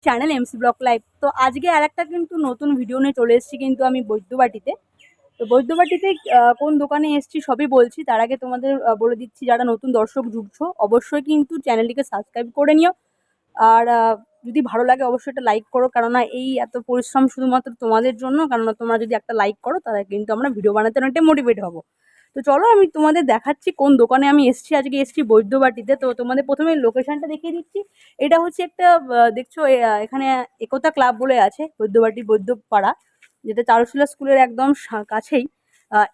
Channel MC block live. তো আজকে আর একটা কিন্তু নতুন ভিডিও নিয়ে চলে এসেছি কিন্তু আমি বৈদ্যবাটিতে। তো বৈদ্যবাটিতে কোন দোকানে এসেছি সবই বলছি। তার আগে তোমাদের বলে দিচ্ছি, যারা নতুন দর্শক জুড়ছো অবশ্যই কিন্তু চ্যানেলটিকে সাবস্ক্রাইব করে নিও। আর যদি ভালো লাগে অবশ্যই একটা লাইক করো, কেননা এই এত পরিশ্রম শুধুমাত্র তোমাদের জন্য। কেননা তোমরা যদি একটা লাইক করো তাহলে কিন্তু আমরা ভিডিও বানাতে অনেকটা মোটিভেট হবো। তো চলো আমি তোমাদের দেখাচ্ছি কোন দোকানে আমি এসেছি। আজকে এসেছি বৈদ্যবাটিতে। তো তোমাদের প্রথমে লোকেশনটা দেখিয়ে দিচ্ছি। এটা হচ্ছে একটা দেখছো এখানে একতা ক্লাব বলে আছে, বৈদ্যবাটি বৈদ্যপাড়া, যেটা চারুশীলা স্কুলের একদম কাছেই।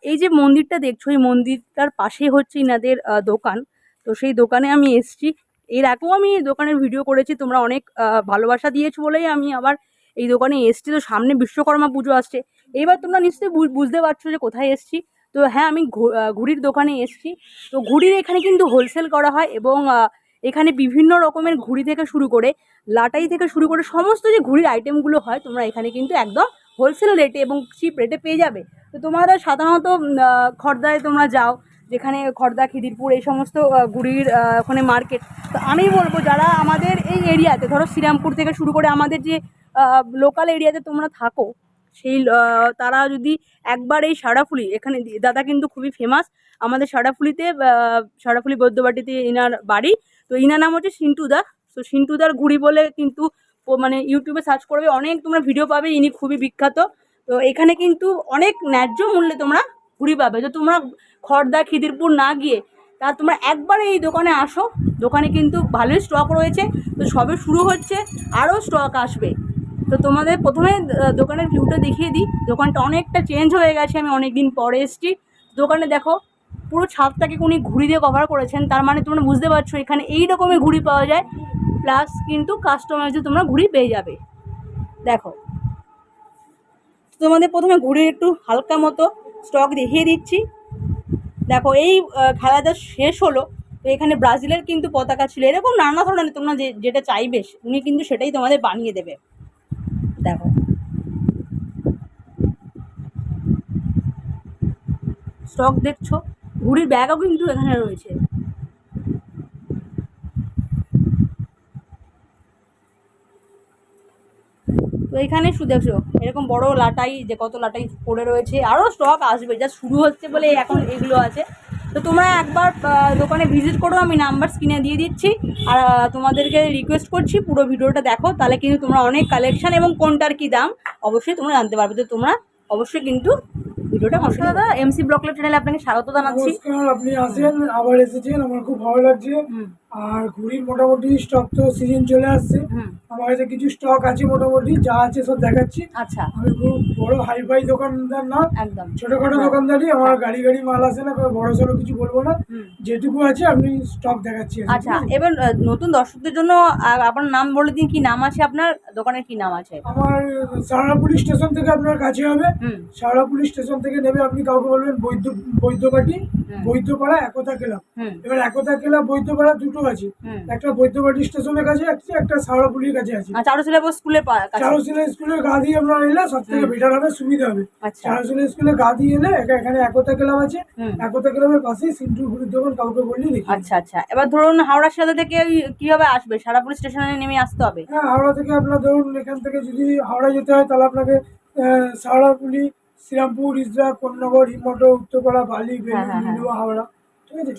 এই যে মন্দিরটা দেখছো, এই মন্দিরটার পাশেই হচ্ছে ইনাদের দোকান। তো সেই দোকানে আমি এসেছি। এর আগেও আমি এই দোকানের ভিডিও করেছি, তোমরা অনেক ভালোবাসা দিয়েছো বলেই আমি আবার এই দোকানে এসেছি। তো সামনে বিশ্বকর্মা পুজো আসছে, এইবার তোমরা নিশ্চয়ই বুঝতে পারছো যে কোথায় এসেছি। তো হ্যাঁ, আমি ঘুড়ির দোকানে এসেছি। তো ঘুড়ির এখানে কিন্তু হোলসেল করা হয়, এবং এখানে বিভিন্ন রকমের ঘুড়ি থেকে শুরু করে লাটাই থেকে শুরু করে সমস্ত যে ঘুড়ির আইটেমগুলো হয় তোমরা এখানে কিন্তু একদম হোলসেল রেটে এবং চিপ রেটে পেয়ে যাবে। তো তোমরা সাধারণত খড়দায় তোমরা যাও, যেখানে খড়দা, খিদিরপুর এই সমস্ত ঘুড়ির ওখানে মার্কেট। তো আমি বলবো যারা আমাদের এই এরিয়াতে, ধরো শ্রীরামপুর থেকে শুরু করে আমাদের যে লোকাল এরিয়াতে তোমরা থাকো, সেই তারা যদি একবার এই সারাফুলি, এখানে দাদা কিন্তু খুবই ফেমাস আমাদের সারাফুলিতে, সারাফুলি বৈদ্যবাটিতে ইনার বাড়ি। তো ইনার নাম হচ্ছে সিন্টুদা। তো সিন্টুদার ঘুড়ি বলে কিন্তু মানে ইউটিউবে সার্চ করবে, অনেক তোমরা ভিডিও পাবে, ইনি খুবই বিখ্যাত। তো এখানে কিন্তু অনেক ন্যায্য মূল্যে তোমরা ঘুড়ি পাবে। তো তোমরা খড়দা, খিদিরপুর না গিয়ে তা তোমরা একবার এই দোকানে আসো। দোকানে কিন্তু ভালোই স্টক রয়েছে। তো সবে শুরু হচ্ছে, আরও স্টক আসবে। তো তোমাদের প্রথমে দোকানের ভিউটা দেখিয়ে দিই। দোকানটা অনেকটা চেঞ্জ হয়ে গেছে, আমি অনেক দিন পরে এসেছি। দোকানে দেখো পুরো ছাদটাকে উনি ঘুড়ি দিয়ে কভার করেছেন, তার মানে তোমরা বুঝতে পারছো এখানে এই রকমের ঘুড়ি পাওয়া যায়, প্লাস কিন্তু কাস্টমাইজে তোমরা ঘুড়ি পেয়ে যাবে। দেখো তোমাদের প্রথমে ঘুড়ির একটু হালকা মতো স্টক দেখিয়ে দিচ্ছি। দেখো এই খেলাটা শেষ হলো, তো এখানে ব্রাজিলের কিন্তু পতাকা ছিল, এরকম নানা ধরনের তোমরা যেটা চাইবে উনি কিন্তু সেটাই তোমাদের বানিয়ে দেবে। দেখো স্টক দেখছো, ঘুড়ির ব্যাগও কিন্তু এখানে রয়েছে। তো এখানে শুধু দেখছো এরকম বড় লাটাই, যে কত লাটাই পড়ে রয়েছে, আরও স্টক আসবে, যা শুরু হচ্ছে বলে এখন এগুলো আছে। তো তোমরা একবার দোকানে ভিজিট করো, আমি নাম্বার স্ক্রিনে দিয়ে দিচ্ছি। আর তোমাদেরকে রিকোয়েস্ট করছি পুরো ভিডিওটা দেখো, তাহলে কিন্তু তোমরা অনেক কালেকশন এবং কোনটার কী দাম অবশ্যই তোমরা জানতে পারবে। তো তোমরা অবশ্যই কিন্তু ভিডিওটা কষ্ট। দাদা এমসি ব্লক লাইভ চ্যানেলে আপনাকে স্বাগত জানাচ্ছি। আপনি আসেন, আবার এসেছেন, আমার খুব ভালো লাগছে। আর ঘুড়ির মোটামুটি স্টক তো সিজন চলে আসছে, আমার কাছে কিছু স্টক আছে, মোটামুটি যা আছে সব দেখাচ্ছি। আচ্ছা, আমি খুব বড় হাইফাই দোকানদার না, একদম ছোটখাটো দোকানদারি। আমার গাড়ি গাড়ি মাল আসে না, বড় সড়ো কিছু বলবো না, যেটুকু আছে আপনি স্টক দেখাচ্ছি। আচ্ছা, এবার নতুন দর্শকদের জন্য আপনার নাম বলে দিন, কি নাম আছে আপনার দোকানের, কি নাম আছে? আমার সারড়া পুলিশ স্টেশন থেকে আপনার কাছে হবে। সারড়া পুলিশ স্টেশন থেকে নেবে, আপনি কাউকে বলবেন বৈদ্যবাটি, বৈদ্যপাড়া, একতা ক্লাব। এবার একতা ক্লাব বৈদ্যপাড়া দুটো আছে, একটা বৈদ্যবাটি স্টেশনের কাছে আছে, একটা সারড়া পুলিশের কাছে আছে। চারুশীলা স্কুলের চারুশীলা স্কুলের গা দিয়ে আপনার এলে সব থেকে বেটার হবে, সুবিধা হবে। চারুশীলা স্কুলের গা দিয়ে এলে এখানে একতা ক্লাব আছে, একতা ক্লাবের পাশেই সিন্টু ঘুড়ির দোকান, কাউকে বললেই দেখি। আচ্ছা আচ্ছা, এবার ধরুন হাওড়া শিয়ালদা থেকে কিভাবে আসবে? সারা পুলিশ স্টেশনে নেমে আসতে হবে? হ্যাঁ, হাওড়া থেকে আপনার ধরুন, এখান থেকে যদি হাওড়া যেতে হয় তাহলে আপনাকে সারড়াপুলি, শ্রীরামপুর, ইসরা, কোন্নগর, হিমটো, উত্তরপাড়া, বালি, বেলুড়, হাওড়া।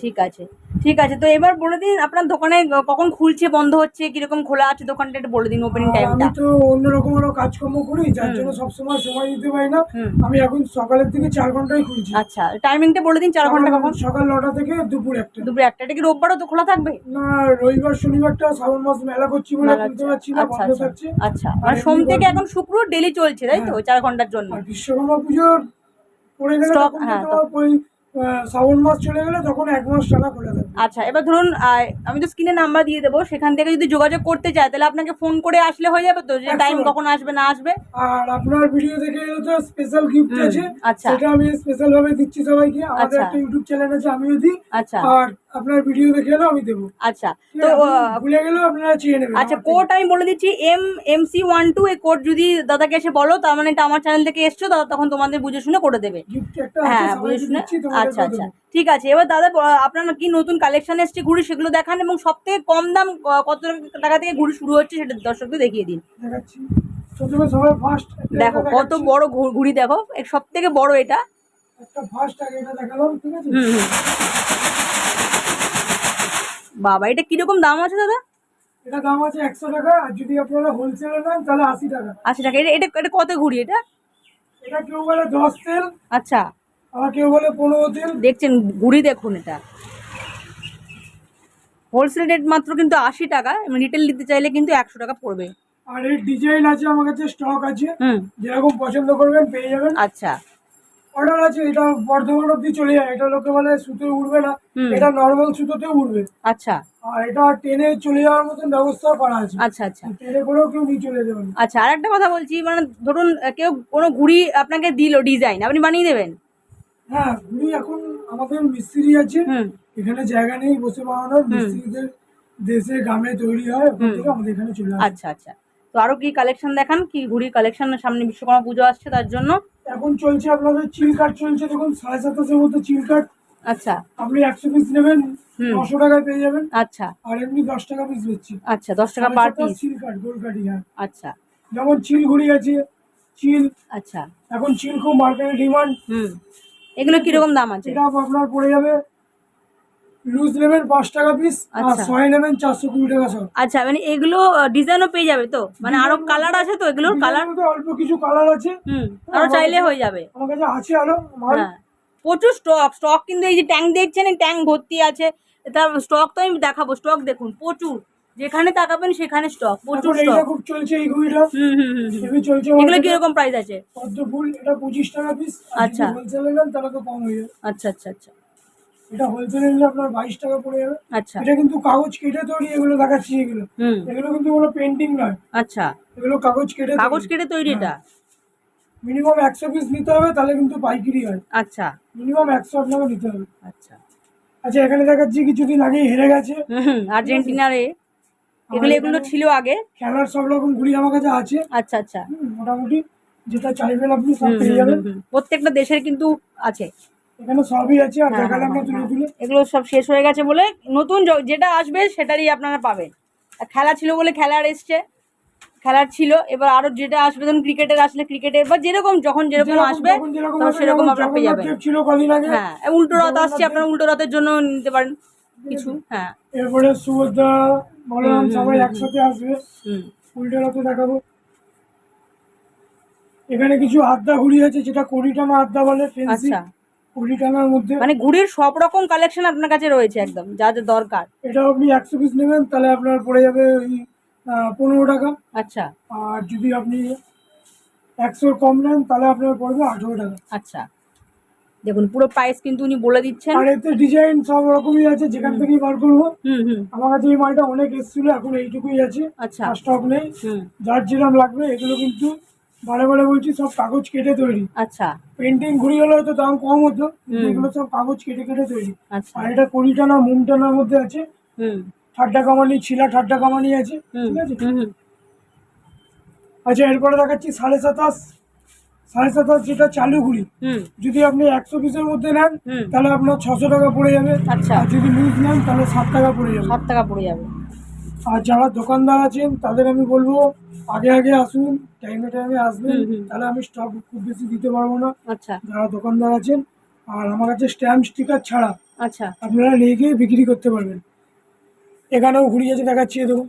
ঠিক আছে ঠিক আছে। তো এবার বলে দিন আপনার দোকানে কখন খুলছে, বন্ধ হচ্ছে, কিরকম খোলা আছে দোকানটা, একটু বলে দিন ওপেনিং টাইমটা। আমি তো অন্যরকম আরো কাজকর্ম করি, যার জন্য সবসময় সময় দিতে পারি না। আমি এখন সকালের থেকে 4 ঘন্টাই খুলছি। আচ্ছা, টাইমিংটা বলে দিন। 4 ঘন্টা কখন? সকাল 9টা থেকে দুপুর 1টা। দুপুর 1টা। এটা কি রোববারও তো খোলা থাকবে? না, রবিবার শনিবারটা শ্রাবণ মাস মেলা করছি বলে খুলতে পারছি না, বন্ধ থাকছে। আচ্ছা, আর সোম থেকে এখন শুক্র ডেলি চলছে, তাই তো? 4 ঘন্টার জন্য। আর বিশ্বকর্মা পুজোর পড়ে গেলে তখন ওই শ্রাবণ মাস চলে গেলে তখন 1 মাস টানা খোলা থাকবে। আচ্ছা, এবার ধরুন আমি তো স্ক্রিনে নাম্বার দিয়ে দেবো, সেখান থেকে যদি যোগাযোগ করতে চায় তাহলে আপনাকে ফোন করে আসলে হয়ে যাবে তো, যে টাইম কখন আসবে না আসবে? আর আপনার ভিডিও দেখে এলে তো স্পেশাল গিফট আছে, সেটা আমি স্পেশাল ভাবে দিচ্ছি সবাইকে। আমাদের একটা ইউটিউব চ্যানেল আছে, আমিও দিই। আচ্ছা, আর আপনার ভিডিও দেখে এলো আমি দেবো। আচ্ছা, ঠিক তো আছে? আপনি ভুলে গেলেও আপনারা চেয়ে নেবেন। আচ্ছা, আমার কোড থেকে। আমি বলে দিচ্ছি, MC12, এই কোড যদি দাদাকে এসে বলো, তার মানে এটা আমার চ্যানেল থেকে এসছো, দাদা তখন তোমাদের বুঝে শুনে করে দেবে। গিফট একটা আছে, হ্যাঁ, বুঝে সবাইকে শুনে। দিচ্ছি, আচ্ছা তোমাদেরকেও আচ্ছা, দেবো। ঠিক আছে। এবার দাদা আপনার কি নতুন কালেকশন এসছে ঘুড়ি, সেগুলো দেখান, এবং সব থেকে কম দাম কত টাকা থেকে ঘুড়ি শুরু হচ্ছে সেটা দর্শকদের দেখিয়ে দিন। দেখাচ্ছি। প্রথমে সবাই ফার্স্ট দেখো কত বড় ঘুড়ি, দেখো সব থেকে বড় এটা। একটা ফার্স্ট আগে এটা দেখালাম, ঠিক আছে? হুম হুম। বাবা, এটা কিরকম দাম আছে দাদা? এটা দাম আছে 100 টাকা, আর যদি আপনারা হোলসেলে নেন তাহলে 80 টাকা। 80 টাকা। এটা এটা এটা কত ঘুড়ি এটা? এটা কেউ বলে 10 তেল, আচ্ছা, আবার কেউ বলে 15 তেল। দেখছেন ঘুড়ি, দেখুন এটা হোলসেল রেট মাত্র কিন্তু 80 টাকা, রিটেল নিতে চাইলে কিন্তু 100 টাকা পড়বে। আর এর ডিজাইন আছে আমার কাছে, স্টক আছে, হুম। যেরকম পছন্দ করবেন পেয়ে যাবেন। আচ্ছা। অর্ডার আছে, এটা বর্ধমান অব্দি চলে যায়। এটা লোকে বলে সুতো উঠবে না, হুম। এটা নর্মাল সুতোতেও উঠবে। আচ্ছা আর এটা ট্রেনে চলে যাওয়ার মতন ব্যবস্থাও করা আছে। আচ্ছা। আচ্ছা ট্রেনে করেও কেউ নিয়ে চলে যাবেন। আচ্ছা, আর একটা কথা বলছি, মানে ধরুন কেউ কোনো ঘুড়ি আপনাকে দিল ডিজাইন, আপনি বানিয়ে দেবেন? হ্যাঁ, ঘুড়ি এখন আমাদের মিস্ত্রি আছে, হুম এখানে জায়গা নেই বসে বানানোর। হুম। মিস্ত্রিদের দেশে গ্রামে তৈরি হয়, ওখান হুম। থেকে আমাদের এখানে চলে আসে। আচ্ছা আচ্ছা, তো আরো কি কালেকশন দেখান, কি ঘুড়ির কালেকশন? সামনে বিশ্বকর্মা পুজো আসছে, তার জন্য। এখন চলছে আপনাদের চিল কাট চলছে, দেখুন 2750 মতো চিল কাট। আচ্ছা। আপনি 100 পিস নেবেন, হুম। 900 টাকায় পেয়ে যাবেন। আচ্ছা আর এমনি 10 টাকা পিস দিচ্ছি। আচ্ছা, 10 টাকা পার 2750 পিস। চিল কাট, গোল কাটি। হ্যাঁ, আচ্ছা যেমন চিল ঘুড়ি আছে, চিল। আচ্ছা। এখন চিল খুব মার্কেটে ডিমান্ড। হুম, এগুলো কিরকম দাম আছে? এটা আপনার পড়ে যাবে, লুজ নেবেন 5 টাকা পিস, আর আচ্ছা। 100 নেবেন 420 টাকা সব। আচ্ছা, মানে এগুলো ডিজাইনও পেয়ে যাবে তো, মানে আরো কালার আছে তো এগুলোর কালার? ডিজাইনের মধ্যে অল্প কিছু কালার আছে। হুম, আরো চাইলে হয়ে যাবে। আমার কাছে আছে আরো মাল। হ্যাঁ, প্রচুর স্টক কিন্তু, এই যে ট্যাঙ্ক দেখছেন, এই ট্যাঙ্ক ভর্তি আছে। তার স্টক তো আমি দেখাবো, স্টক দেখুন প্রচুর, যেখানে তাকাবেন সেখানে স্টক, প্রচুর এখন এইটা স্টক। খুব চলছে এই ঘুড়িটা, হুম হুম হুম হুম। হেভি চলছে এগুলো market এ। কিরকম প্রাইস আছে? পদ্ম ফুল এটা 25 টাকা পিস, আর আচ্ছা। যদি হোলসেলে নেন তাহলে তো কম হয়ে যাবে। আচ্ছা আচ্ছা আচ্ছা এটা হোলসেলে নিলে আপনার 22 টাকা পড়ে যাবে। আচ্ছা। এটা কিন্তু কাগজ কেটে তৈরি, এগুলো দেখাচ্ছি এগুলো। হুম। এগুলো কিন্তু কোনো পেন্টিং নয়, আচ্ছা, এগুলো কাগজ কেটে কাগজ কেটে তৈরি এটা? মিনিমাম 100 পিস নিতে হবে, তাহলে কিন্তু পাইকারি হয়। আচ্ছা মিনিমাম 100 আপনাকে নিতে হবে। আচ্ছা। আচ্ছা, এখানে দেখাচ্ছি কিছুদিন আগেই হেরে গেছে। হুম, আর্জেন্টিনারে এগুলো এগুলো ছিল আগে। খেলার সব রকম ঘুড়ি আমার কাছে আছে। আচ্ছা আচ্ছা। মোটামুটি যেটা চাইবেন আপনি সব হুম পেয়ে হুম যাবেন। হুম হুম। প্রত্যেকটা দেশের কিন্তু আছে। এখানে সবই আছে, আর হ্যাঁ, দেখালাম না হ্যাঁ, তুলে হ্যাঁ। তুলে। এগুলো সব শেষ হয়ে গেছে বলে নতুন যেটা আসবে সেটারই আপনারা পাবেন। আর খেলা ছিল বলে খেলার এসছে, খেলার ছিল। এবার আরো যেটা আসবে, ধরুন ক্রিকেটের আসলে ক্রিকেটের, বা যেরকম যখন যেরকম আসবে যখন যেরকম তখন আসবে, সেরকম যেমন আপনারা পেয়ে জগন্নাথ যাবেন। দেব ছিল কদিন আগে। হ্যাঁ, উল্টো রথ আসছে, আপনারা উল্টো রথের জন্য নিতে পারেন কিছু। হ্যাঁ। এরপরে সুভদ্রা বলরাম হুম, সবাই হুম, একসাথে আসবে। হুম। উল্টো রথে দেখাবো। এখানে কিছু আড্ডা ঘুড়ি আছে, যেটা কড়ি টানা আড্ডা বলে, ফেন্সি আচ্ছা, কড়ি টানার মধ্যে। মানে ঘুড়ির সব রকম কালেকশন আপনার কাছে রয়েছে, একদম যা যা দরকার। এটা আপনি 100 পিস নেবেন তাহলে আপনার পড়ে যাবে ওই 15 টাকা। আচ্ছা আর যদি আপনি 100 কম নেন তাহলে আপনার পড়বে 18 টাকা। আচ্ছা, দেখুন পুরো প্রাইস কিন্তু উনি বলে দিচ্ছেন। আর এতে ডিজাইন সব রকমই আছে, যেখান থেকেই বার করবো। হুম হুম। আমার কাছে এই মালটা অনেক এসেছিল, এখন এইটুকুই আছে, আচ্ছা। আর স্টক নেই। হুম। যার যেরকম লাগবে। এগুলো কিন্তু বারে বারে বলছি সব কাগজ কেটে তৈরি। আচ্ছা পেন্টিং ঘুড়ি হলে হয়তো দাম কম হতো, কিন্তু হুম। এগুলো সব কাগজ কেটে কেটে তৈরি। আচ্ছা। আর এটা কড়ি টানা মুম টানার মধ্যে আছে, হুম ঠাড্ডা কামানি, ছিলা ঠাড্ডা কামানি আছে, হুম ঠিক আছে। হুম হুম। আচ্ছা, এরপরে দেখাচ্ছি 27.5। 27.5 যেটা চালু ঘুড়ি, হুম যদি আপনি 100 পিসের মধ্যে নেন হুম। তাহলে আপনার 600 টাকা পড়ে যাবে। আচ্ছা। আর যদি লুজ নেন তাহলে 7 টাকা পড়ে যাবে। 7 টাকা পড়ে যাবে। আর যারা দোকানদার আছেন তাদের আমি বলবো আগে আগে আসুন, টাইমে টাইমে আসবেন, হুম হুম। তাহলে আমি স্টক খুব বেশি দিতে পারবো না। আচ্ছা যারা দোকানদার আছেন, আর আমার কাছে স্ট্যাম্প স্টিকার ছাড়া আচ্ছা। আপনারা নিয়ে গিয়ে বিক্রি করতে পারবেন। এখানেও ঘুড়ি আছে, দেখাচ্ছি দেখুন।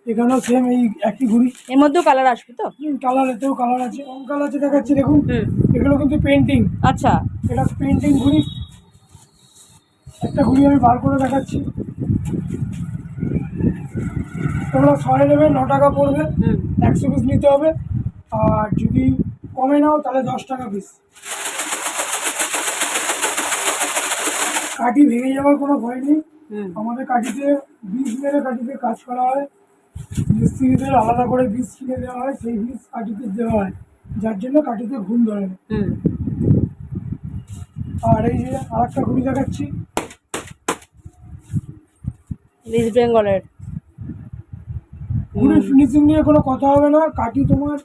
এখানেও সেম এই একই ঘুড়ি। এর মধ্যেও কালার আসবে তো? কালার, এতেও কালার আছে, কালার আছে, দেখাচ্ছি দেখুন। হুম। এগুলো কিন্তু পেন্টিং। আচ্ছা এটা পেন্টিং ঘুড়ি। একটা ঘুড়ি আমি বার করে দেখাচ্ছি। তোমরা 6 নেবে 9 টাকা পড়বে, হুম 100 পিস নিতে হবে। আর যদি কমে নাও তাহলে 10 টাকা পিস। কাঠি ভেঙে যাওয়ার কোনো ভয় নেই। হুম। আমাদের কাঠিতে বীজ মেরে কাঠিতে কাজ করা হয়, মিস্ত্রিদের আলাদা করে বীজ কিনে দেওয়া হয়, সেই বীজ কাঠিতে দেওয়া হয়, যার জন্য কাঠিতে ঘুম ধরে না। হুম। আর এই যে আর একটা ঘুড়ি দেখাচ্ছি, ইস্ট বেঙ্গলের। ঘুড়ির ফিনিশিং নিয়ে কোনো কথা হবে না। কাঠি তোমার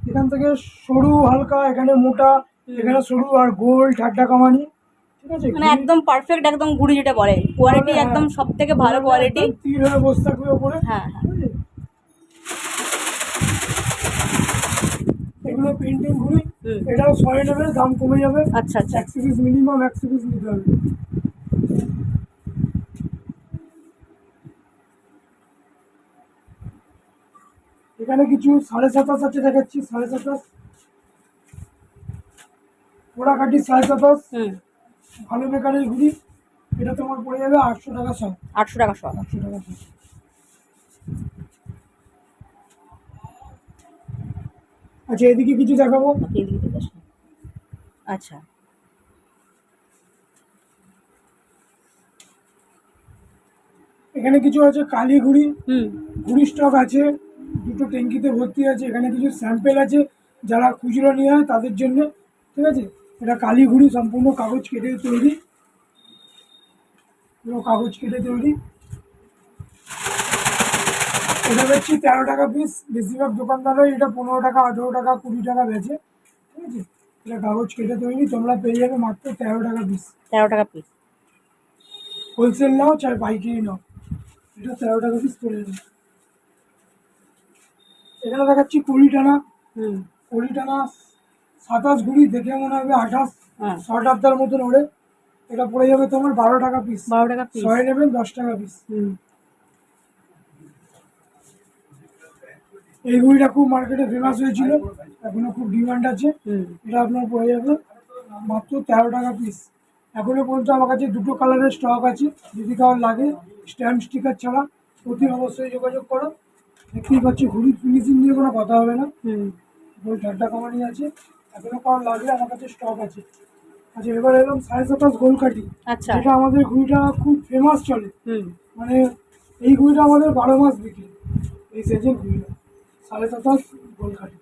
এখান থেকে সরু হালকা, এখানে মোটা, এখানে সরু, আর গোল ঠাড্ডা কামানি, ঠিক আছে? মানে একদম পারফেক্ট, একদম ঘুড়ি যেটা বলে কোয়ালিটি, একদম সব থেকে ভালো কোয়ালিটি। তীর হয়ে বসে থাকবে ওপরে। হ্যাঁ হ্যাঁ। এগুলো পেন্টিং ঘুড়ি, এটাও 100 নেবে, দাম কমে যাবে। আচ্ছা আচ্ছা। 100 পিস মিনিমাম, 100 পিস নিতে হবে। এখানে কিছু 27.5 আছে দেখাচ্ছি, 27.5 পোড়া কাঠি, 27.5 ভালো মেকারের ঘুড়ি। এটা তোমার পড়ে যাবে 800 টাকা সব। 800 টাকা সব। 800 টাকা সব। আচ্ছা, এদিকে কিছু দেখাবো। আচ্ছা, এখানে কিছু আছে কালী ঘুড়ি, ঘুড়ি স্টক আছে, দুটো ট্যাঙ্কিতে ভর্তি আছে। এখানে কিছু স্যাম্পেল আছে যারা খুচরো নিয়ে হয় তাদের জন্য, ঠিক আছে? এটা কালী ঘুড়ি, সম্পূর্ণ কাগজ কেটে তৈরি, পুরো কাগজ কেটে তৈরি। এটা বেচছি 13 টাকা পিস। বেশিরভাগ দোকানদাররা এটা 15 টাকা, 18 টাকা, 20 টাকা বেচে, ঠিক আছে? এটা কাগজ কেটে তৈরি, তোমরা পেয়ে যাবে মাত্র 13 টাকা পিস। 13 টাকা পিস। হোলসেল নাও চাই পাইকারি নাও, এটা 13 টাকা পিস পড়ে যাবে। এখানে দেখাচ্ছি 20 টানা। 20 টানা 27 ঘুড়ি, দেখে মনে হবে 28, শর্ট আফটার মতন ওড়ে। এটা পড়ে যাবে তোমার 12 টাকা পিস। 12 টাকা পিস। 6 নেবেন 10 টাকা পিস। এই ঘুড়িটা খুব মার্কেটে ফেমাস হয়েছিল, এখনো খুব ডিমান্ড আছে। এটা আপনার পড়ে যাবে মাত্র 13 টাকা পিস। এখনো পর্যন্ত আমার কাছে দুটো কালারের স্টক আছে, যদি কারোর লাগে স্ট্যাম্প স্টিকার ছাড়া অতি অবশ্যই যোগাযোগ করো। দেখতেই পাচ্ছি ঘুড়ি ফিনিশিং নিয়ে কোনো কথা হবে না, গোল ঠাড্ডা কামানি আছে। এখনো কারোর লাগলে আমার কাছে স্টক আছে। আচ্ছা, এবার এলাম 27.5 গোল কাঠি। আচ্ছা, যেটা আমাদের ঘুড়িটা খুব ফেমাস চলে, মানে এই ঘুড়িটা আমাদের 12 মাস বিক্রি। এই সাইজের ঘুড়িটা 27.5 গোল কাঠি,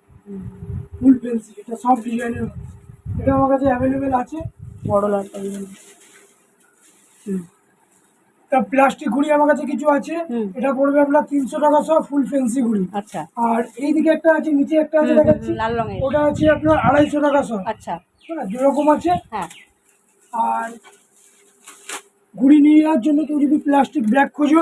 ফুল পেন্সিল, এটা সব ডিজাইনের। এটা আমার কাছে অ্যাভেলেবেল আছে। বড় লটটা। তা প্লাস্টিক ঘুড়ি আমার কাছে কিছু আছে, এটা পড়বে আপনার 300 টাকা সব, ফুল ফেন্সি ঘুড়ি। আচ্ছা। আর এইদিকে একটা আছে, নিচে একটা আছে দেখাচ্ছি, লাল রঙের, ওটা আছে আপনার 250 টাকা সব। আচ্ছা, হ্যাঁ, দুরকম আছে। হ্যাঁ। আর ঘুড়ি নিয়ে যাওয়ার জন্য কেউ যদি প্লাস্টিক ব্যাগ খোঁজো,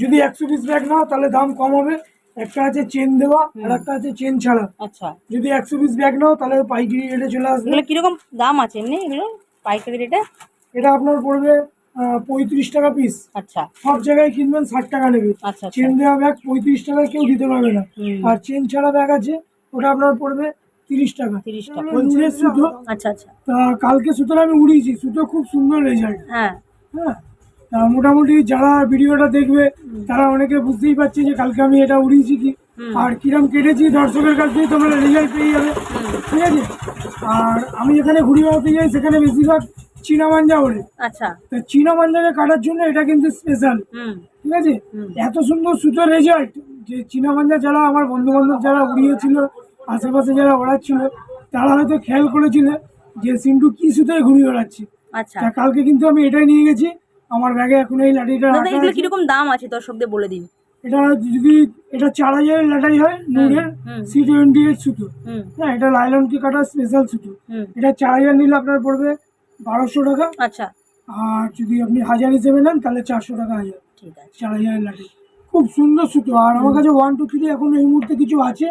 যদি 100 পিস ব্যাগ নাও তাহলে দাম কম হবে। একটা আছে চেন দেওয়া, আর একটা আছে চেন ছাড়া। আচ্ছা, যদি 100 পিস ব্যাগ নাও তাহলে পাইকারি রেটে চলে আসবে। এগুলো কিরকম দাম আছে এমনি এগুলো পাইকারি রেটে? এটা আপনার পড়বে 35 টাকা পিস। আচ্ছা, সব জায়গায় কিনবেন 60 টাকা নেবে। আচ্ছা। চেন দেওয়া ব্যাগ 35 টাকায় কেউ দিতে পারবে না। আর চেন ছাড়া ব্যাগ আছে, ওটা আপনার পড়বে 30 টাকা। 30 টাকা। উলের সুতো। আচ্ছা আচ্ছা। তা কালকে সুতোটা আমি উড়িয়েছি, সুতো খুব সুন্দর রেজাল্ট। হ্যাঁ হ্যাঁ, তা মোটামুটি যারা ভিডিওটা দেখবে তারা অনেকে বুঝতেই পারছে যে কালকে আমি এটা উড়িয়েছি কি আর কিরম কেটেছি। দর্শকের কাছ থেকে তোমরা রেজাল্ট পেয়ে যাবে, ঠিক আছে? আর আমি যেখানে ঘুড়ি বানাতে যাই সেখানে বেশিরভাগ চীনা মাঞ্জা ওড়ে। আচ্ছা। তো চীনা মাঞ্জাকে কাটার জন্য এটা কিন্তু স্পেশাল, ঠিক আছে? এত সুন্দর সুতোর রেজাল্ট যে চীনা মাঞ্জা যারা আমার বন্ধু বান্ধব যারা উড়িয়েছিল, আশেপাশে যারা ওড়াচ্ছিল, তারা হয়তো খেয়াল করেছিল যে সিন্টু কি সুতোয় ঘুড়ি ওড়াচ্ছে। আচ্ছা, তা কালকে কিন্তু আমি এটাই নিয়ে গেছি। আমার ব্যাগে এখন এই লাঠিটা দাদা রাখা এগুলো আছে। কিরকম দাম আছে দর্শকদের বলে দিন। এটা যদি এটা 4000 লাটাই হয়, নুরের C28 সুতো। হ্যাঁ, এটা লাইলন কি কাটা স্পেশাল সুতো। এটা 4000 নিলে আপনার পড়বে 1200 টাকা। আচ্ছা, আর যদি আপনি 1000 হিসেবে নেন তাহলে 400 টাকা 1000। ঠিক আছে। 4000 লাঠি, খুব সুন্দর সুতো। আর আমার কাছে 1 2 3 এখন এই মুহূর্তে কিছু আছে,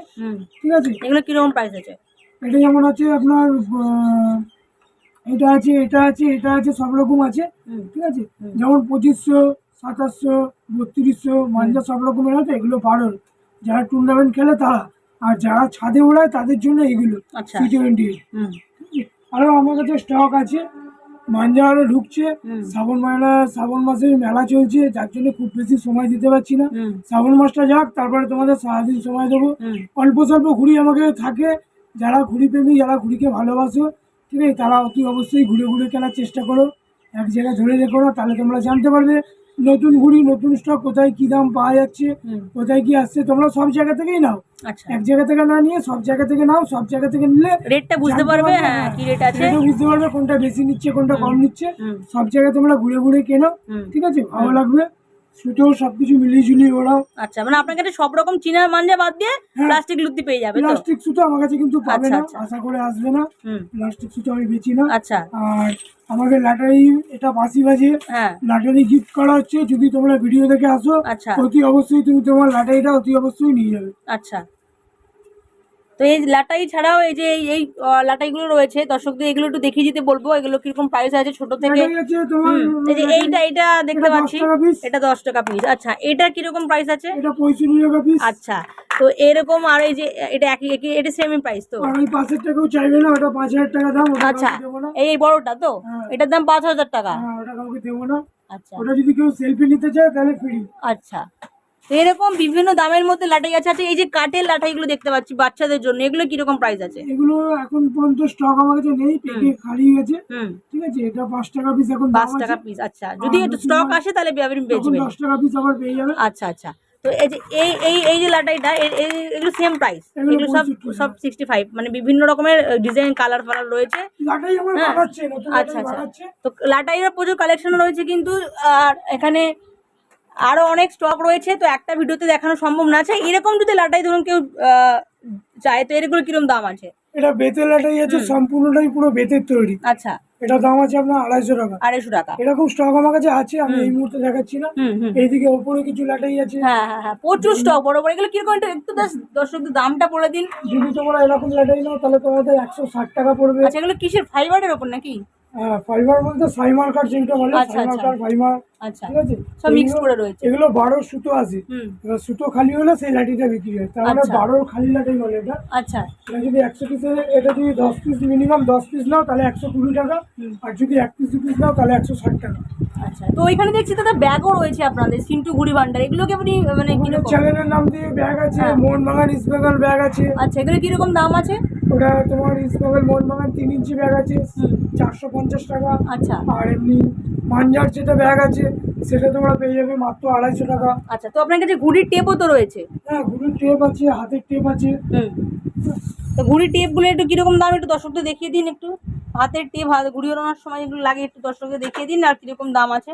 ঠিক আছে? এগুলো কিরকম প্রাইস আছে? এটা যেমন আছে আপনার এটা আছে, এটা আছে, এটা আছে, সব রকম আছে, ঠিক আছে? যেমন 2500, 2700, 3200 মাঞ্জা সব রকমের আছে। এগুলো 12, যারা টুর্নামেন্ট খেলে তারা, আর যারা ছাদে ওড়ায় তাদের জন্য এগুলো C28। আরও আমার কাছে স্টক আছে, মাঞ্জা আরও ঢুকছে। শ্রাবণ মাসের মেলা চলছে, যার জন্য খুব বেশি সময় দিতে পারছি না। শ্রাবণ মাসটা যাক, তারপরে তোমাদের সারাদিন সময় দেবো। অল্প স্বল্প ঘুড়ি আমাকে থাকে, যারা ঘুড়ি প্রেমী, যারা ঘুড়িকে ভালোবাসো, ঠিক আছে, তারা অতি অবশ্যই ঘুরে ঘুরে কেনার চেষ্টা করো। এক জায়গায় ধরে দেখো না, তাহলে তোমরা জানতে পারবে নতুন ঘুড়ি, নতুন স্টক কোথায় কি দাম পাওয়া যাচ্ছে, কোথায় কি আসছে। তোমরা সব জায়গা থেকেই নাও, এক জায়গা থেকে না নিয়ে সব জায়গা থেকে নাও। সব জায়গা থেকে নিলে রেটটা বুঝতে পারবে, হ্যাঁ কি রেট আছে বুঝতে পারবে, কোনটা বেশি নিচ্ছে কোনটা কম নিচ্ছে। সব জায়গায় তোমরা ঘুরে ঘুরে কেনো, ঠিক আছে? ভালো লাগবে। সুতো সবকিছু মিলিয়ে ঝুলিয়ে ওরা। আচ্ছা, মানে আপনার কাছে সব রকম চীনা মাঞ্জা বাদ দিয়ে হ্যাঁ। প্লাস্টিক লুতি পেয়ে যাবে তো? প্লাস্টিক সুতো আমার কাছে কিন্তু পাবে আচ্ছা, না, আচ্ছা। আশা করে আসবে না। হুম। প্লাস্টিক সুতো আমি বেচি না। আচ্ছা। আর আমাকে লাটারি এটা বাসি বাজে হ্যাঁ। লাটারি গিফট করা হচ্ছে, যদি তোমরা ভিডিও দেখে আসো আচ্ছা। অতি অবশ্যই তুমি তোমার লাটারিটা অতি অবশ্যই নিয়ে যাবে। আচ্ছা, তো এই লাটাই ছাড়াও এই যে এই লাটাইগুলো রয়েছে দর্শকদের, এগুলো একটু দেখিয়ে দিতে বলবো এগুলো কিরকম প্রাইস আছে ছোট থেকে। লাটাই আছে তোমার এই যে এইটা দেখতে এটা 10 পাচ্ছি, টাকা পিস। এটা 10 টাকা পিস। আচ্ছা, এটা কিরকম প্রাইস আছে? এটা 65 টাকা পিস। আচ্ছা, তো এরকম আর এই যে এটা একই এটা সেম প্রাইস তো? আর ওই পাশের টাকাও চাইবে না, ওটা 5000 টাকা দাম, ওটা আচ্ছা, কাউকে দেবো না। এই বড়টা তো? হ্যাঁ। এটার দাম 5000 টাকা। হ্যাঁ, ওটা কাউকে দেবো না। আচ্ছা। ওটা যদি কেউ সেলফি নিতে চায় তাহলে ফ্রি। আচ্ছা, তো এরকম বিভিন্ন দামের মধ্যে লাটাই আছে। আচ্ছা, এই যে কাঠের লাটাইগুলো দেখতে পাচ্ছি বাচ্চাদের জন্য, এগুলো কিরকম প্রাইস আছে? এগুলো এখন পর্যন্ত স্টক আমার কাছে নেই, পেকে খালি গেছে। ঠিক আছে, এটা 5 টাকা পিস এখন দাম 5 আছে। টাকা পিস। আচ্ছা, যদি একটু স্টক আসে তাহলে আপনি তখন বেচবেন। 10 টাকা পিস আবার পেয়ে যাবে। আচ্ছা, আচ্ছা, তো এই যে এই যে লাটাইটা এগুলো সেম প্রাইস? এগুলো এগুলো সব 65 সব 65, মানে বিভিন্ন রকমের ডিজাইন কালার ফালার রয়েছে। লাটাই আমার হ্যাঁ। বানাচ্ছে, নতুন আচ্ছা, লাটাই আচ্ছা, বানাচ্ছে। তো লাটাইয়ের প্রচুর কালেকশন রয়েছে কিন্তু। আর এখানে আরো অনেক স্টক রয়েছে, তো একটা ভিডিওতে দেখানো সম্ভব না। আছে এরকম যদি লাটাই ধরুন কেউ চায়, তো এগুলো কিরকম দাম আছে? এটা বেতের লাটাই আছে, সম্পূর্ণটাই পুরো বেতের তৈরি। আচ্ছা, এটা দাম আছে আপনার 250 টাকা। 250 টাকা। এরকম স্টক আমার কাছে আছে, আমি এই মুহূর্তে দেখাচ্ছি না। হুম। এইদিকে ওপরে কিছু লাটাই আছে। হ্যাঁ, হ্যাঁ, হ্যাঁ, প্রচুর স্টক বড় বড়। এগুলো কিরকম একটু দর্শকদের দামটা বলে দিন। যদি তোমরা এরকম লাটাই নাও তাহলে তোমাদের 160 টাকা পড়বে। আচ্ছা, এগুলো কিসের, ফাইবারের ওপর নাকি? ফাইবার বলতে সাইমার কাঠ যেটা বলে, আচ্ছা, সাইমার আচ্ছা। কাঠ, ফাইমার। আচ্ছা, ঠিক আছে, সব মিক্স করে রয়েছে। এগুলো 12 সুতো আছে। এবার সুতো খালি হলে সেই লাঠিটা বিক্রি হয়, তার মানে আচ্ছা। 12 খালি লাঠি বলে এটা। আচ্ছা, এটা যদি 100 পিসের, এটা যদি 10 পিস মিনিমাম 10 পিস নাও তাহলে 120 টাকা। আর যদি 1 পিস 2 পিস নাও তাহলে 160 টাকা। আচ্ছা, তো ওইখানে দেখছি দাদা ব্যাগও রয়েছে আপনাদের, সিন্টু ঘুড়ি ভান্ডার। এগুলো কি আপনি মানে কিরকম? চ্যানেলের নাম দিয়ে ব্যাগ আছে, হ্যাঁ। মোহনবাগান ইস্ট বেঙ্গল ব্যাগ আছে। আচ্ছা, এগুলো কিরকম দাম আছে? ওটা তোমার ইস্ট বেঙ্গল মোহনবাগান 3 ইঞ্চি ব্যাগ আছে 450 টাকা। আচ্ছা, আর এমনি মাঞ্জার যেটা ব্যাগ আছে সেটা তোমরা পেয়ে যাবে মাত্র 250 টাকা। আচ্ছা, তো আপনার কাছে ঘুড়ির টেপও তো রয়েছে? হ্যাঁ, ঘুড়ির টেপ আছে, হাতের টেপ আছে। তো ঘুড়ির টেপগুলো একটু কিরকম দাম একটু দর্শকদের দেখিয়ে দিন। একটু হাতের টেপ, ঘুড়ি ওড়ানোর সময় এগুলো লাগে, একটু দর্শকদের দেখিয়ে দিন আর কিরকম দাম আছে।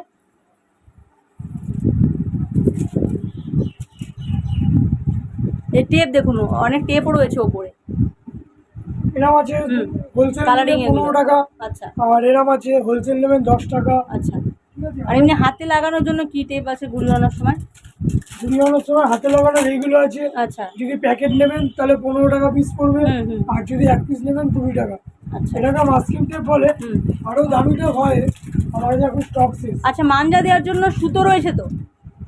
এই টেপ দেখুন, অনেক টেপও রয়েছে ওপরে। এরম আছে হোলসেল কালারিং 15 টাকা। আচ্ছা, আর এরম আছে হোলসেল নেবেন 10 টাকা। আচ্ছা, ঠিক আছে, আর এমনি হাতে লাগানোর জন্য কি টেপ আছে ঘুড়ি ওড়ানোর সময়? ঘুড়ি ওড়ানোর সময় হাতে লাগানোর এইগুলো আছে। আচ্ছা, যদি প্যাকেট নেবেন তাহলে 15 টাকা পিস পড়বে। আর যদি 1 পিস নেবেন 20 টাকা। আচ্ছা, এটাকে মাস্কিং টেপ বলে। আরো দামি টেপ হয়, আমার কাছে এখন স্টক শেষ। আচ্ছা, মাঞ্জা দেওয়ার জন্য সুতো রয়েছে তো?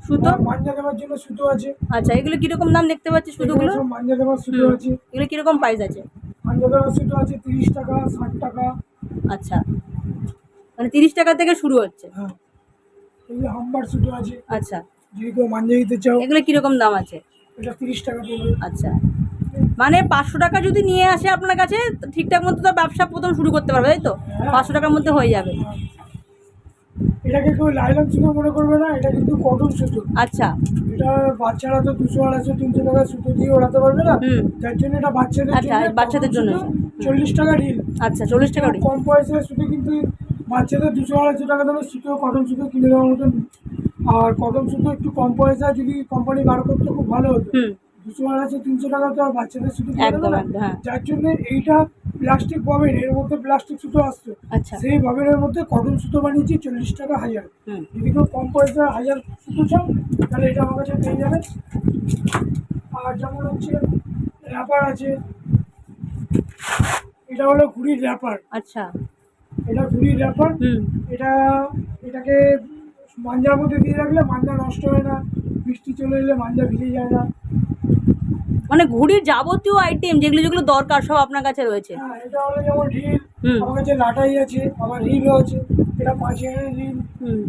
সুতো, মাঞ্জা দেওয়ার জন্য সুতো আছে। আচ্ছা, এগুলো কিরকম দাম দেখতে পাচ্ছি সুতোগুলো? এগুলো সব মাঞ্জা দেওয়ার সুতো আছে। এগুলো কিরকম প্রাইস আছে? মাঞ্জা দেওয়ার সুতো আছে 30 টাকা, 60 টাকা। আচ্ছা, মানে 30 টাকা থেকে শুরু হচ্ছে? হ্যাঁ, এই যে হাম্বার সুতো আছে, আচ্ছা, যদি কেউ মাঞ্জা দিতে চাও এগুলো কিরকম দাম আছে? এটা 30 টাকা পড়বে। আচ্ছা, মানে 500 টাকা যদি নিয়ে আসে আপনার কাছে, তো ঠিকঠাক মতো তার ব্যবসা প্রথম শুরু করতে পারবে, তাই তো? 500 টাকার মধ্যে হয়ে যাবে। এটাকে কেউ লাইলন সুতো মনে করবে না, এটা কিন্তু কটন সুতো। আচ্ছা, এটা বাচ্চারা তো 200, 250, 300 টাকা সুতো দিয়ে ওড়াতে পারবে না, যার জন্য এটা বাচ্চাদের আচ্ছা, জন্য। বাচ্চাদের জন্য। 40 টাকা রিল। আচ্ছা, 40 টাকা রিল। কম পয়সায় সুতো, কিন্তু বাচ্চাদের 200, 250 টাকা দামের সুতো, কটন সুতো কিনে দেওয়ার মতন। আর কটন সুতো একটু কম পয়সা যদি কোম্পানি বার করতে খুব ভালো হতো। 200, 250, 300 টাকা তো আর বাচ্চাদের সুতো কিনে দেবে না। হ্যাঁ। যার জন্য এইটা প্লাস্টিক ববেন, এর মধ্যে প্লাস্টিক সুতো আসতো। আচ্ছা, সেই ববেনের মধ্যে কটন সুতো বানিয়েছি 40 টাকা 1000। যদি কেউ কম পয়সা 1000 সুতো চাও তাহলে এটা আমার কাছে পেয়ে যাবে। আর যেমন হচ্ছে র্যাপার আছে, এটা হলো ঘুড়ির র্যাপার। আচ্ছা, এটা ঘুড়ির র্যাপার। এটাকে মাঞ্জার মধ্যে দিয়ে রাখলে মাঞ্জা নষ্ট হয় না, বৃষ্টি চলে এলে মাঞ্জা ভিজে যায় না। মানে ঘুড়ির যাবতীয় আইটেম যেগুলো যেগুলো দরকার সব আপনার কাছে রয়েছে? হ্যাঁ, এটা হলো যেমন রিল, আমার কাছে লাটাই আছে, আমার রিলও আছে। এটা 5000 রিল,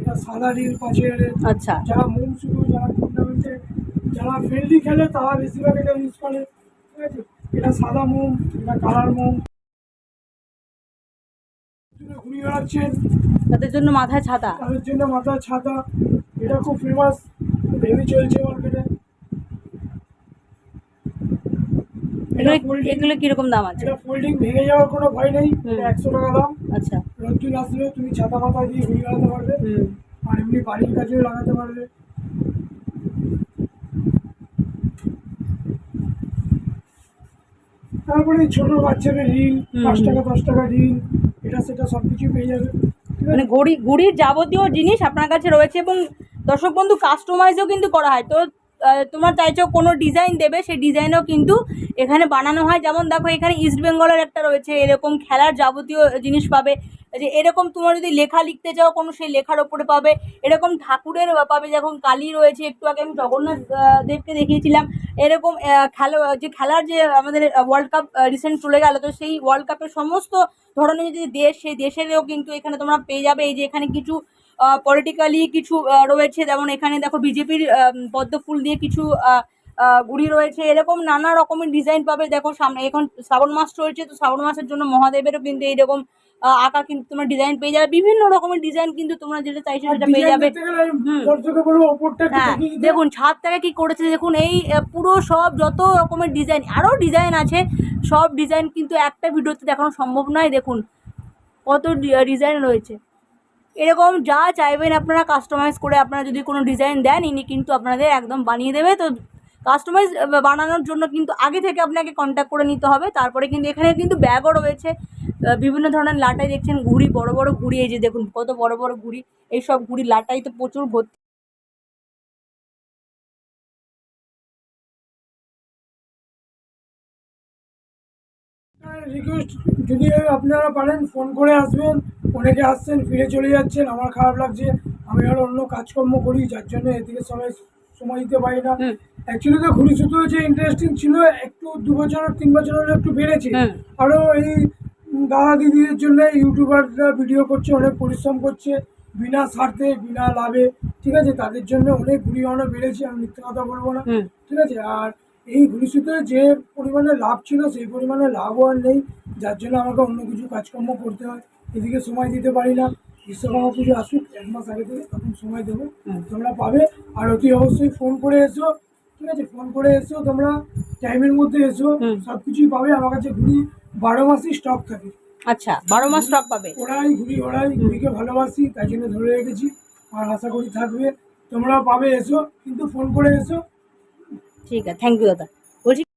এটা সাদা রিল 5000। আচ্ছা, যারা মোম শুধু, যারা টুর্নামেন্টে, যারা ফ্রেন্ডলি খেলে তারা বেশিরভাগ এটা ইউজ করে। ঠিক আছে, এটা সাদা মোম, এটা কালার মোম। ঘুড়ি বেড়াচ্ছেন তাদের জন্য মাথায় ছাতা? তাদের জন্য মাথায় ছাতা। এটা খুব ফেমাস, হেভি চলছে মার্কেটে। এগুলো কিরকম দাম আছে? এটা ফোল্ডিং, ভেঙে যাওয়ার কোনো ভয় নেই। এটা 100 টাকা দাম। আচ্ছা, রোদ্দুর আসলেও তুমি ছাতা মাথা দিয়ে ঘুরে বেড়াতে পারবে। আর এমনি বাড়ির কাজেও লাগাতে পারবে। তারপরে এই ছোট বাচ্চাদের রিল, 5 টাকা 10 টাকা রিল, এটা সেটা সবকিছু পেয়ে যাবে। ঠিক মানে আছে? ঘুড়ির যাবতীয় জিনিস আপনার কাছে রয়েছে এবং দর্শক বন্ধু কাস্টমাইজও কিন্তু করা হয়। তো তোমরা চাইছো কোনো ডিজাইন দেবে, সেই ডিজাইনও কিন্তু এখানে বানানো হয়। যেমন দেখো এখানে ইস্ট বেঙ্গলের একটা রয়েছে, এরকম খেলার যাবতীয় জিনিস পাবে, যে এরকম তোমরা যদি লেখা লিখতে চাও কোনো সেই লেখার ওপরে পাবে, এরকম ঠাকুরের পাবে, যখন কালী রয়েছে, একটু আগে আমি জগন্নাথ দেবকে দেখিয়েছিলাম, এরকম খেলার যে আমাদের ওয়ার্ল্ড কাপ রিসেন্ট চলে গেল, তো সেই ওয়ার্ল্ড কাপের সমস্ত ধরনের যে দেশ, সেই দেশেরও কিন্তু এখানে তোমরা পেয়ে যাবে। এই যে এখানে কিছু পলিটিক্যালি কিছু রয়েছে, যেমন এখানে দেখো বিজেপির পদ্ম ফুল দিয়ে কিছু ঘুড়ি রয়েছে, এরকম নানা রকমের ডিজাইন পাবে। দেখো সামনে এখন শ্রাবণ মাস চলছে, তো শ্রাবণ মাসের জন্য মহাদেবেরও কিন্তু এইরকম আঁকা কিন্তু তোমরা ডিজাইন পেয়ে যাবে। বিভিন্ন রকমের ডিজাইন কিন্তু তোমরা যেটা চাইছো সেটা পেয়ে যাবে। হ্যাঁ, দেখুন ছাদটাকে কি করেছে, দেখুন এই পুরো সব যত রকমের ডিজাইন, আরও ডিজাইন আছে, সব ডিজাইন কিন্তু একটা ভিডিওতে দেখানো সম্ভব নয়। দেখুন কত ডিজাইন রয়েছে, এরকম যা চাইবেন আপনারা কাস্টমাইজ করে, আপনারা যদি কোনো ডিজাইন দেন ইনি কিন্তু আপনাদের একদম বানিয়ে দেবে। তো কাস্টমাইজ বানানোর জন্য কিন্তু আগে থেকে আপনাকে কন্ট্যাক্ট করে নিতে হবে। তারপরে কিন্তু এখানে কিন্তু ব্যাগও রয়েছে, বিভিন্ন ধরনের লাটাই দেখছেন, ঘুড়ি, বড় বড় ঘুড়ি, এই যে দেখুন কত বড় বড় ঘুড়ি, এইসব ঘুড়ি লাটাই তো প্রচুর ভর্তি। রিকোয়েস্ট, যদি আপনারা পারেন ফোন করে আসবেন। অনেকে আসছেন ফিরে চলে যাচ্ছেন, আমার খারাপ লাগছে। আমি আরো অন্য কাজকর্ম করি, যার জন্য এদিকে সময় দিতে পারি না। অ্যাকচুয়ালি তো ঘুড়ি সুতো যে ইন্টারেস্টিং ছিল, একটু 2 বছর 3 বছর হলে একটু বেড়েছে। আরো এই দাদা দিদিদের জন্য ইউটিউবাররা ভিডিও করছে, অনেক পরিশ্রম করছে বিনা স্বার্থে বিনা লাভে। ঠিক আছে, তাদের জন্য অনেক ঘুড়ি বানানো বেড়েছে, আমি মিথ্যে কথা বলবো না। ঠিক আছে, আর এই ঘুড়ি সুতোয় যে পরিমাণে লাভ ছিল সেই পরিমাণে লাভও আর নেই, যার জন্য আমাকে অন্য কিছু কাজকর্ম করতে হয়, এদিকে সময় দিতে পারি না। বিশ্বকর্মা পুজো আসুক 1 মাস আগে থেকে, তখন সময় দেবো, তোমরা পাবে। আর অতি অবশ্যই ফোন করে এসো। ঠিক আছে, ফোন করে এসো, তোমরা টাইমের মধ্যে এসো, সবকিছুই পাবে। আমার কাছে ঘুড়ি 12 মাসই স্টক থাকে। আচ্ছা, 12 মাস স্টক পাবে। ঘুড়িকে ভালোবাসি, তাই জন্য ধরে রেখেছি, আর আশা করি থাকবে। তোমরাও পাবে, এসো, কিন্তু ফোন করে এসো। ঠিক আছে, থ্যাংক ইউ দাদা। বলছি